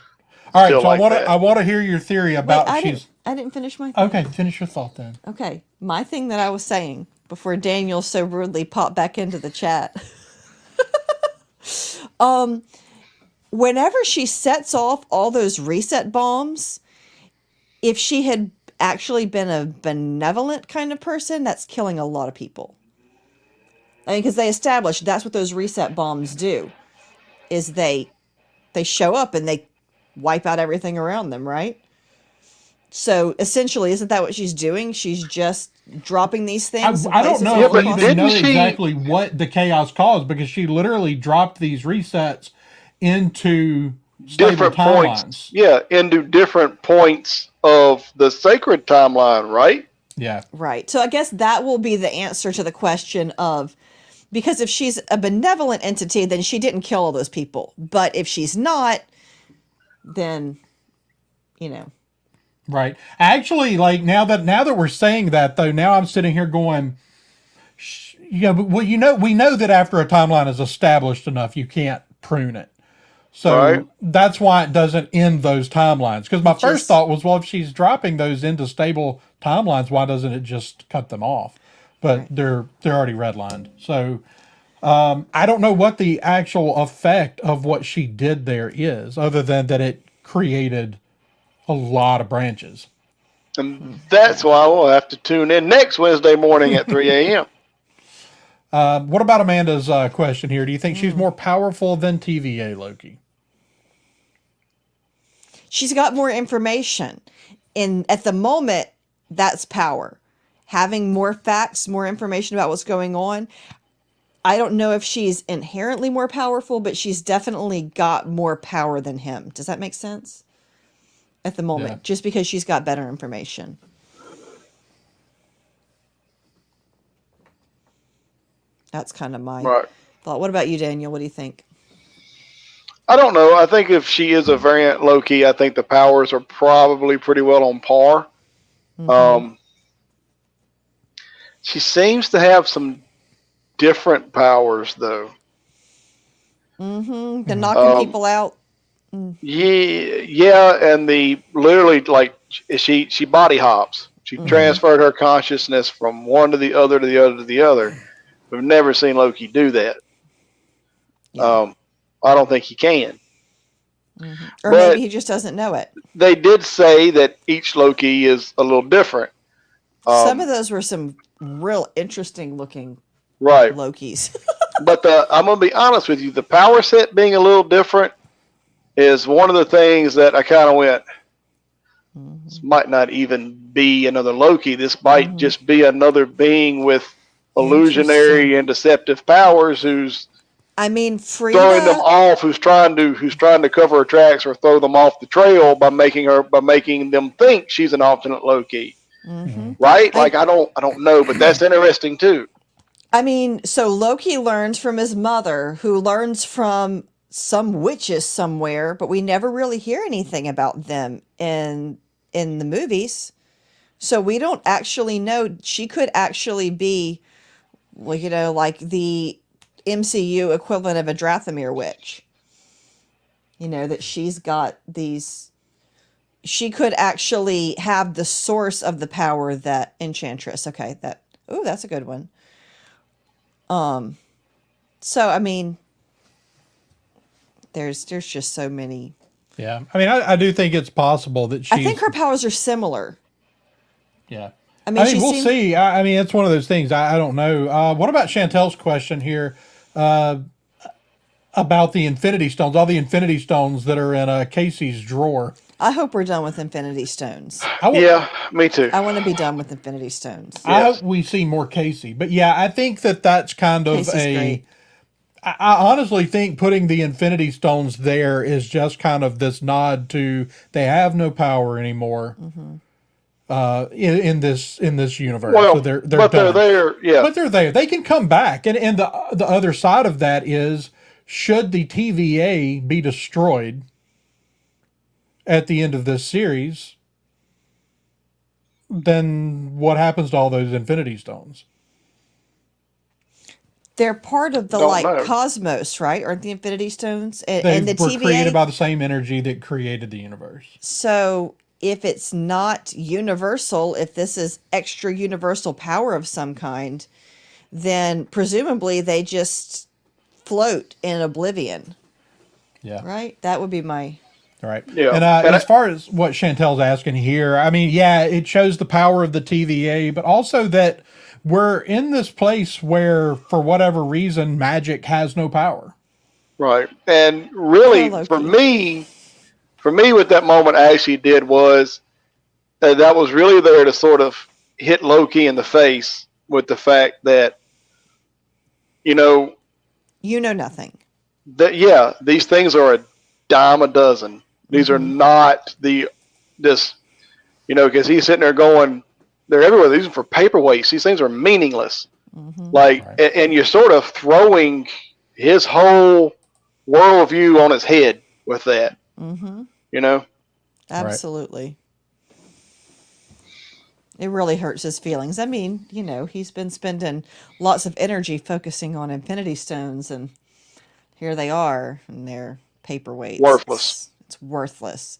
A: All right. So I want to hear your theory about.
C: Wait, I didn't finish my thing.
A: Okay, finish your thought then.
C: Okay, my thing that I was saying before Daniel so rudely popped back into the chat. Whenever she sets off all those reset bombs, if she had actually been a benevolent kind of person, that's killing a lot of people. I mean, because they established that's what those reset bombs do, is they show up and they wipe out everything around them, right? So essentially, isn't that what she's doing? She's just dropping these things.
A: I don't know if we even know exactly what the chaos caused, because she literally dropped these resets into
B: different points. Yeah, into different points of the sacred timeline, right?
A: Yeah.
C: Right. So I guess that will be the answer to the question of, because if she's a benevolent entity, then she didn't kill all those people. But if she's not, then,
A: Right. Actually, like now that we're saying that, though, now I'm sitting here going, we know that after a timeline is established enough, you can't prune it. So that's why it doesn't end those timelines. Because my first thought was, well, if she's dropping those into stable timelines, why doesn't it just cut them off? But they're already redlined. So I don't know what the actual effect of what she did there is, other than that it created a lot of branches.
B: And that's why we'll have to tune in next Wednesday morning at 3 a.m.
A: What about Amanda's question here? Do you think she's more powerful than TVA Loki?
C: She's got more information. At the moment, that's power. Having more facts, more information about what's going on. I don't know if she's inherently more powerful, but she's definitely got more power than him. Does that make sense? At the moment, just because she's got better information. That's kind of my thought. What about you, Daniel? What do you think?
B: I don't know. I think if she is a variant Loki, I think the powers are probably pretty well on par. Mm-hmm. She seems to have some different powers, though.
C: Mm-hmm. The knocking people out.
B: Yeah, and the literally like she body hops. She transferred her consciousness from one to the other to the other to the other. We've never seen Loki do that.
C: Yeah.
B: I don't think he can.
C: Or
B: But
C: maybe he just doesn't know it.
B: they did say that each Loki is a little different.
C: Some of those were some real interesting looking
B: Right.
C: Lokis.
B: But I'm going to be honest with you. The power set being a little different is one of the things that I kind of went, this might not even be another Loki. This might just be another being with illusionary and deceptive powers who's throwing them off, who's trying to cover her tracks or throw them off the trail by making them think she's an alternate Loki. Right? Like I don't know, but that's interesting too.
C: So Loki learns from his mother, who learns from some witches somewhere, but we never really hear anything about them in the movies. So we don't actually know. She could actually be, well, like the MCU equivalent of a Drathomir witch. That she's got these. She could actually have the source of the power that Enchantress. Okay, that's a good one. So there's just so many.
A: Yeah, I do think it's possible that
C: I think her powers are similar.
A: Yeah.
C: We'll
A: see. It's one of those things. I don't know. What about Chantel's question here about the Infinity Stones? All the Infinity Stones that are in Casey's drawer.
C: I hope we're done with Infinity Stones.
B: Yeah, me too.
C: I want to be done with Infinity Stones.
A: Yes. I hope we see more Casey. But yeah, I think that's kind of
C: Casey's great.
A: I honestly think putting the Infinity Stones there is just kind of this nod to they have no power anymore. In this universe.
B: Well,
A: so they're
B: but
A: done.
B: They're there, yeah.
A: But they're there. They can come back, and the other side of that is, should the TVA be destroyed at the end of this series, then what happens to all those Infinity Stones?
C: They're part of the cosmos, right? Aren't the Infinity Stones?
A: And the TVA were created by the same energy that created the universe.
C: So if it's not universal, if this is extra universal power of some kind, then presumably they just float in oblivion.
A: Yeah.
C: Right? That would be my...
A: Right. Yeah. And as far as what Chantel's asking here, it shows the power of the TVA, but also that we're in this place where, for whatever reason, magic has no power.
B: Right. And really, for me, what that moment actually did was that was really there to sort of hit Loki in the face with the fact that, you know
C: nothing.
B: That these things are a dime a dozen. These are not because he's sitting there going, they're everywhere. These are for paperweights. These things are meaningless. And you're sort of throwing his whole worldview on his head with that.
C: Absolutely. It really hurts his feelings. He's been spending lots of energy focusing on Infinity Stones, and here they are, and they're paperweights.
B: Worthless.
C: It's worthless.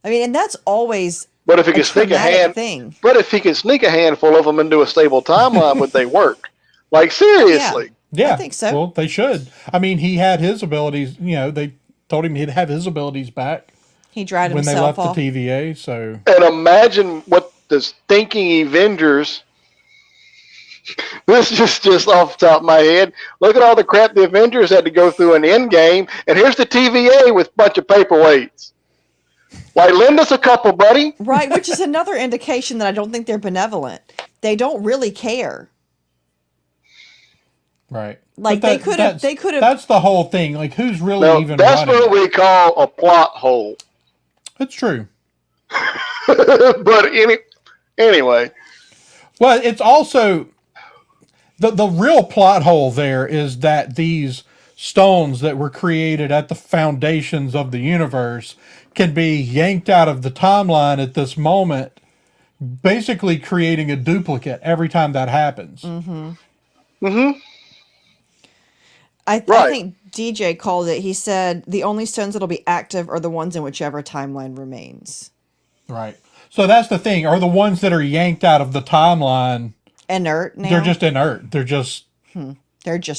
C: And that's always
B: but if he could sneak But if he could sneak a handful of them into a stable timeline, would they work? Like, seriously?
A: Yeah,
C: I think so.
A: Well, they should. He had his abilities. They told him he'd have his abilities back.
C: He dried
A: when
C: himself
A: they left the TVA. So,
B: and imagine what the stinking Avengers. This is just off the top of my head. Look at all the crap the Avengers had to go through in Endgame, and here's the TVA with a bunch of paperweights. Like, lend us a couple, buddy.
C: Right, which is another indication that I don't think they're benevolent. They don't really care.
A: Right.
C: Like, they could have.
A: That's the whole thing. Like, who's really even
B: that's
A: running?
B: what we call a plot hole.
A: It's true.
B: But anyway.
A: Well, it's also the real plot hole there is that these stones that were created at the foundations of the universe can be yanked out of the timeline at this moment, basically creating a duplicate every time that happens.
C: I
B: Right.
C: think DJ called it. He said the only stones that'll be active are the ones in whichever timeline remains.
A: Right. So that's the thing. Are the ones that are yanked out of the timeline
C: Inert now?
A: they're just inert.
C: They're just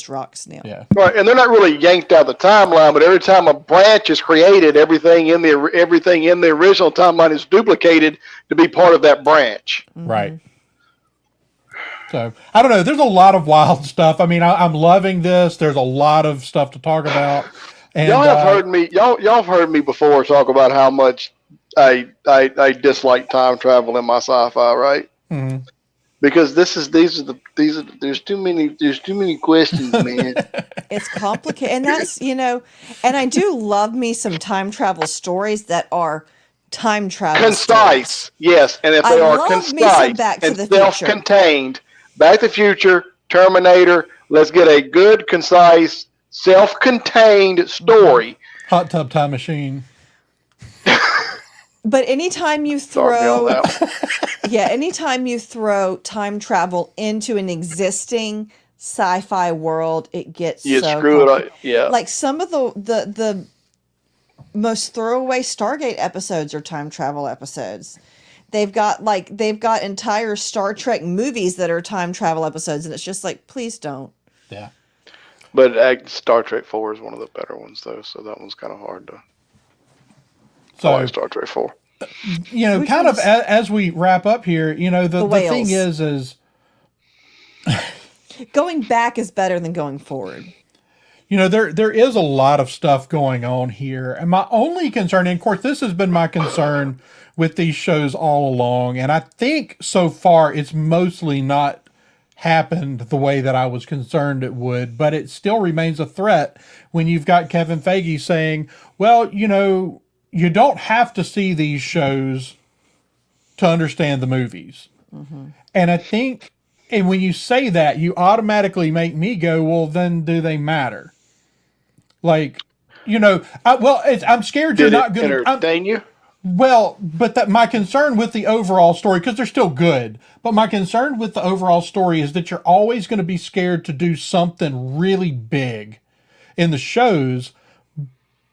C: rocks now.
A: Yeah.
B: Right, and they're not really yanked out of the timeline, but every time a branch is created, everything in the original timeline is duplicated to be part of that branch.
A: Right. So I don't know. There's a lot of wild stuff. I mean, I'm loving this. There's a lot of stuff to talk about. And
B: Y'all have heard me. Y'all have heard me before talk about how much I dislike time travel in my sci-fi, right?
A: Mhm.
B: Because these are there's too many questions, man.
C: It's complicated. And that's, and I do love me some time travel stories that are time travel
B: Concise,
C: stories.
B: yes, and if they
C: I
B: are
C: love me some
B: concise
C: Back to
B: and
C: the Future.
B: self-contained, Back to the Future, Terminator, let's get a good, concise, self-contained story.
A: Hot Tub Time Machine.
C: But anytime you throw anytime you throw time travel into an existing sci-fi world, it gets
B: You
C: so
B: screw it
C: complicated.
B: up, yeah.
C: Like some of the most throwaway Stargate episodes are time travel episodes. They've got entire Star Trek movies that are time travel episodes, and it's just like, please don't.
A: Yeah.
B: But Star Trek 4 is one of the better ones, though, so that one's kind of hard to.
A: So
B: I like Star Trek 4.
C: Which
A: kind of
C: one's-
A: as we wrap up here, the thing
C: whales.
A: is
C: Going back is better than going forward.
A: there is a lot of stuff going on here. And my only concern, and of course, this has been my concern with these shows all along. And I think so far it's mostly not happened the way that I was concerned it would, but it still remains a threat when you've got Kevin Feige saying, well, you don't have to see these shows to understand the movies. Mm-hmm. And I think, and when you say that, you automatically make me go, well, then do they matter? Like, I'm scared you're not going to
B: entertain you.
A: Well, but that my concern with the overall story, because they're still good, but my concern with the overall story is that you're always going to be scared to do something really big in the shows,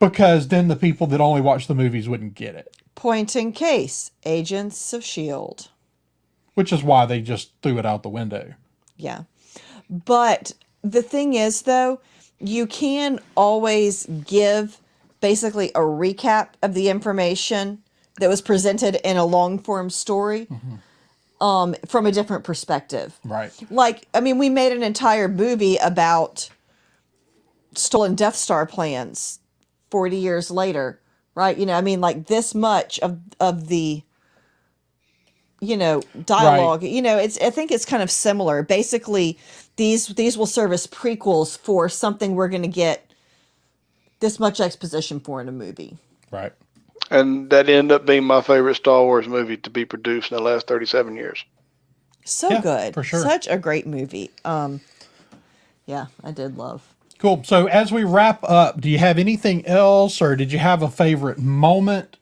A: because then the people that only watch the movies wouldn't get it.
C: Point in case, Agents of S.H.I.E.L.D.
A: Which is why they just threw it out the window.
C: Yeah. But the thing is, though, you can always give basically a recap of the information that was presented in a long-form story from a different perspective.
A: Right.
C: Like, I mean, we made an entire movie about stolen Death Star plans 40 years later, right? Like this much of the dialogue, right. I think it's kind of similar. Basically, these will serve as prequels for something we're going to get this much exposition for in a movie.
A: Right.
B: And that ended up being my favorite Star Wars movie to be produced in the last 37 years.
C: So good.
A: For sure.
C: Such a great movie. Yeah, I did love.
A: Cool. So as we wrap up, do you have anything else, or did you have a favorite moment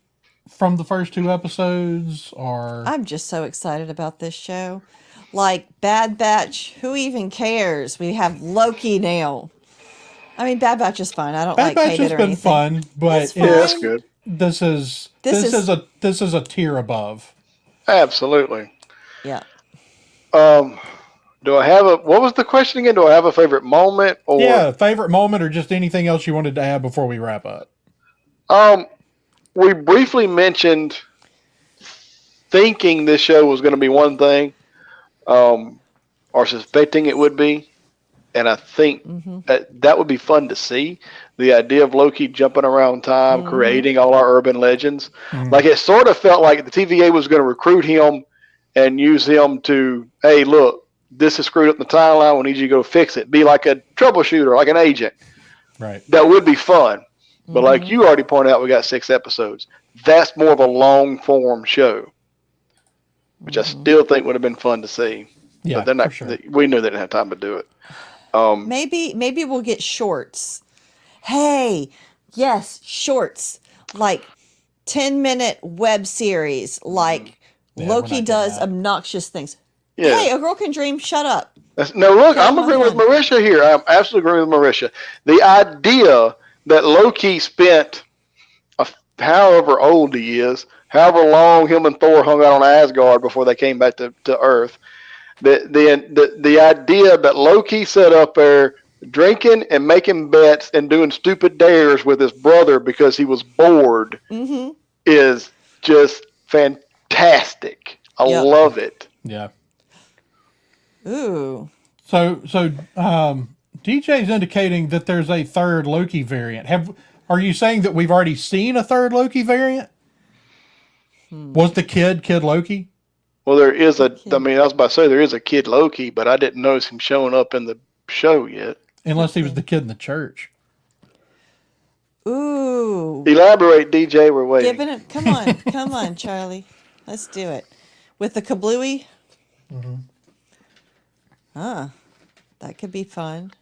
A: from the first two episodes? Or
C: I'm just so excited about this show. Like Bad Batch, who even cares? We have Loki now. I mean, Bad Batch is fine. I don't
A: Bad
C: like
A: Batch
C: hate
A: has
C: it or
A: been
C: anything.
A: fun, but
C: It's fine.
B: Yeah, that's good.
A: This is a tier above.
B: Absolutely.
C: Yeah.
B: Do I have what was the question again? Do I have a favorite moment? Or
A: Favorite moment, or just anything else you wanted to add before we wrap up?
B: We briefly mentioned thinking this show was going to be one thing, or suspecting it would be. And I think that would be fun to see. The idea of Loki jumping around time, creating all our urban legends. Like, it sort of felt like the TVA was going to recruit him and use him to, hey, look, this is screwed up in the timeline. We need you to go fix it. Be like a troubleshooter, like an agent.
A: Right.
B: That would be fun. But like you already pointed out, we got 6 episodes. That's more of a long-form show, which I still think would have been fun to see.
A: Yeah,
B: but they're not.
A: for sure.
B: We knew they didn't have time to do it.
C: Maybe we'll get shorts. Hey, yes, shorts. Like 10-minute web series. Like
A: Yeah, we're not
C: Loki
A: doing
C: does
A: that.
C: obnoxious things.
B: Yeah.
C: Hey, a girl can dream. Shut up.
B: No, look,
C: Tell
B: I'm
C: my
B: agreeing with
C: friend.
B: Marisha here. I'm absolutely agreeing with Marisha. The idea that Loki spent, however old he is, however long him and Thor hung out on Asgard before they came back to Earth, the idea that Loki sat up there drinking and making bets and doing stupid dares with his brother because he was bored is just fantastic. I love it.
A: Yeah.
C: Ooh.
A: So DJ's indicating that there's a third Loki variant. Are you saying that we've already seen a third Loki variant? Was the kid Loki?
B: Well, there is I was about to say there is a kid Loki, but I didn't notice him showing up in the show yet.
A: Unless he was the kid in the church.
C: Ooh.
B: Elaborate, DJ. We're waiting.
C: Giving it. Come on, Charlie. Let's do it. With the kablooey. That could be fun.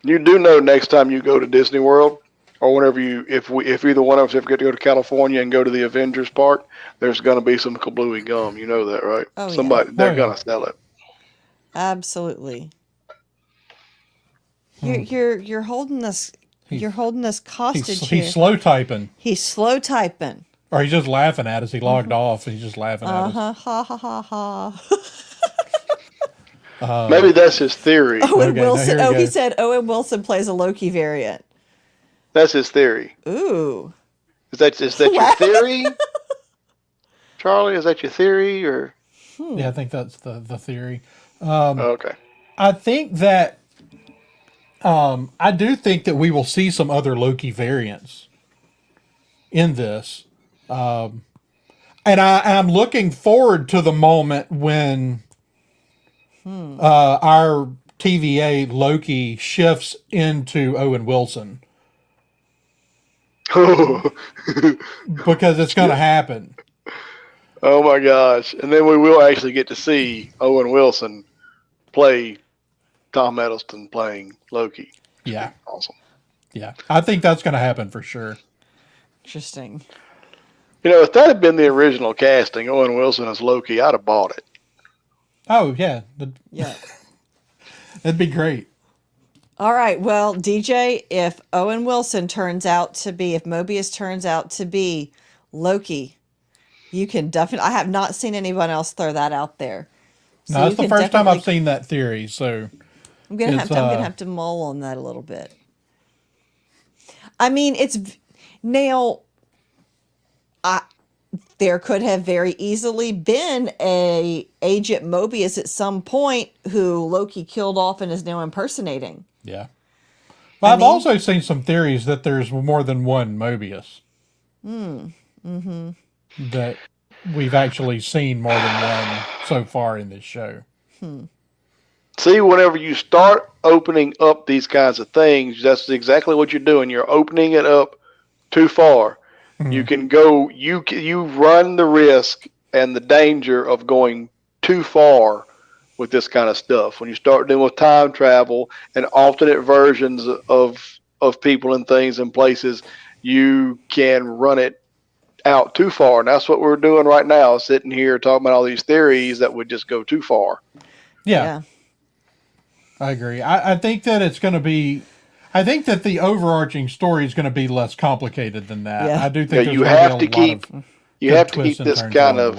B: You do know next time you go to Disney World, or whenever if either one of us ever get to go to California and go to the Avengers park, there's going to be some kablooey gum. You know that, right?
C: Oh, yeah.
B: They're going to sell it.
C: Absolutely. You're holding us. You're holding us hostage here.
A: He's slow typing.
C: He's slow typing.
A: Or he's just laughing at us. He logged off and he's just laughing at us.
C: Ha ha ha ha.
B: Maybe that's his theory.
C: Owen Wilson.
A: he
C: He said Owen Wilson plays a Loki variant.
B: That's his theory.
C: Ooh.
B: Is that your theory? Charlie, is that your theory or?
A: Yeah, I think that's the theory.
B: Okay.
A: I think that I do think that we will see some other Loki variants in this. And I'm looking forward to the moment when our TVA Loki shifts into Owen Wilson. Because it's going to happen.
B: Oh my gosh. And then we will actually get to see Owen Wilson play Tom Hiddleston playing Loki.
A: Yeah.
B: Awesome.
A: Yeah. I think that's going to happen for sure.
C: Interesting.
B: You know, if that had been the original casting, Owen Wilson as Loki, I'd have bought it.
A: Oh, yeah.
C: Yeah.
A: That'd be great.
C: All right. Well, DJ, if Owen Wilson if Mobius turns out to be Loki, you can definitely. I have not seen anyone else throw that out there.
A: So no, that's the first time I've seen that theory. So
C: I'm gonna have to mull on that a little bit. I mean, there could have very easily been a Agent Mobius at some point who Loki killed off and is now impersonating.
A: Yeah. Well, I've also seen some theories that there's more than one Mobius. That we've actually seen more than one so far in this show.
B: See, whenever you start opening up these kinds of things, that's exactly what you're doing. You're opening it up too far. You can go. You run the risk and the danger of going too far with this kind of stuff. When you start dealing with time travel and alternate versions of people and things and places, you can run it out too far. And that's what we're doing right now, sitting here talking about all these theories that would just go too far.
A: Yeah. I agree. I think that it's going to be. I think that the overarching story is going to be less complicated than that. Yeah. I do think
B: you have to keep this kind of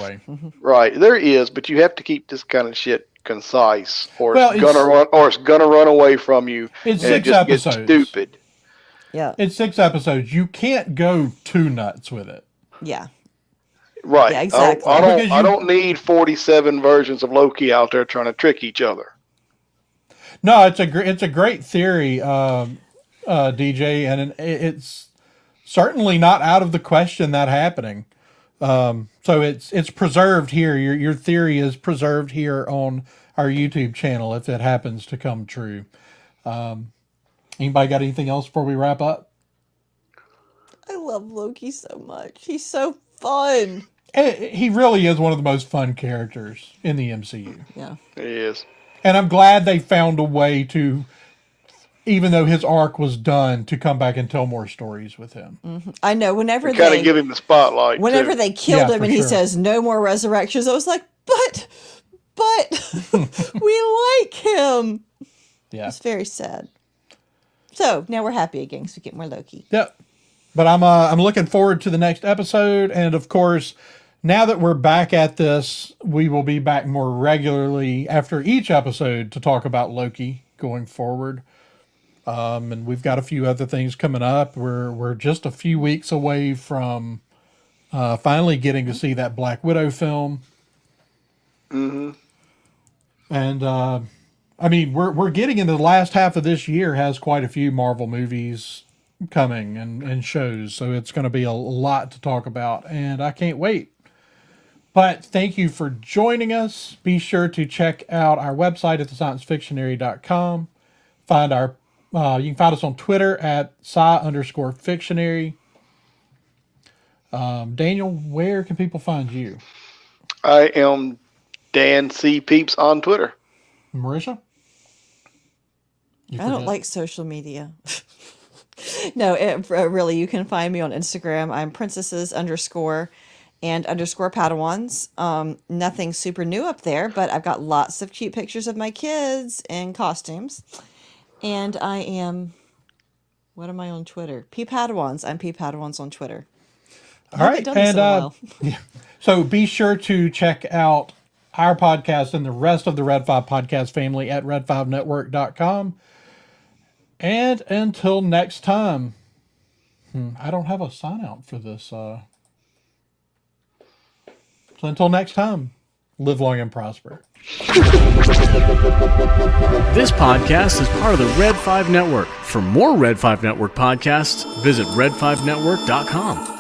B: right. There is, but you have to keep this kind of shit concise, or it's gonna run away from you.
A: It's 6 episodes.
B: Get stupid.
C: Yeah,
A: it's 6 episodes. You can't go too nuts with it.
C: Yeah.
B: Right.
C: Yeah, exactly.
B: I don't need 47 versions of Loki out there trying to trick each other.
A: No, it's a great theory, DJ, and it's certainly not out of the question that happening. So it's preserved here. Your theory is preserved here on our YouTube channel if it happens to come true. Anybody got anything else before we wrap up?
C: I love Loki so much. He's so fun.
A: He really is one of the most fun characters in the MCU.
C: Yeah,
B: he is.
A: And I'm glad they found a way to, even though his arc was done, to come back and tell more stories with him.
C: Mm-hmm. I know. Whenever they
B: kind of give him the spotlight.
C: Whenever they killed him and he says no more resurrections, I was like, but but we like him.
A: Yeah.
C: It's very sad. So now we're happy again because we get more Loki.
A: Yep. But I'm looking forward to the next episode. And of course, now that we're back at this, we will be back more regularly after each episode to talk about Loki going forward. And we've got a few other things coming up. We're just a few weeks away from finally getting to see that Black Widow film.
B: Mm-hmm.
A: And I mean, we're getting into the last half of this year has quite a few Marvel movies coming and shows, so it's going to be a lot to talk about, and I can't wait. But thank you for joining us. Be sure to check out our website at thesciencefictionary.com. Find our you can find us on Twitter at sci_fictionary. Daniel, where can people find you?
B: I am Dan C. Peeps on Twitter.
A: Marisha?
C: I don't like social media. No, really, you can find me on Instagram. I'm princesses_and_Padawans. Nothing super new up there, but I've got lots of cute pictures of my kids in costumes. And I am, what am I on Twitter? P Padawans. I'm P Padawans on Twitter.
A: All right. And yeah. So be sure to check out our podcast and the rest of the Red 5 podcast family at red5network.com. And until next time, I don't have a sign out for this. So until next time, live long and prosper.
D: This podcast is part of the Red 5 Network. For more Red 5 Network podcasts, visit red5network.com.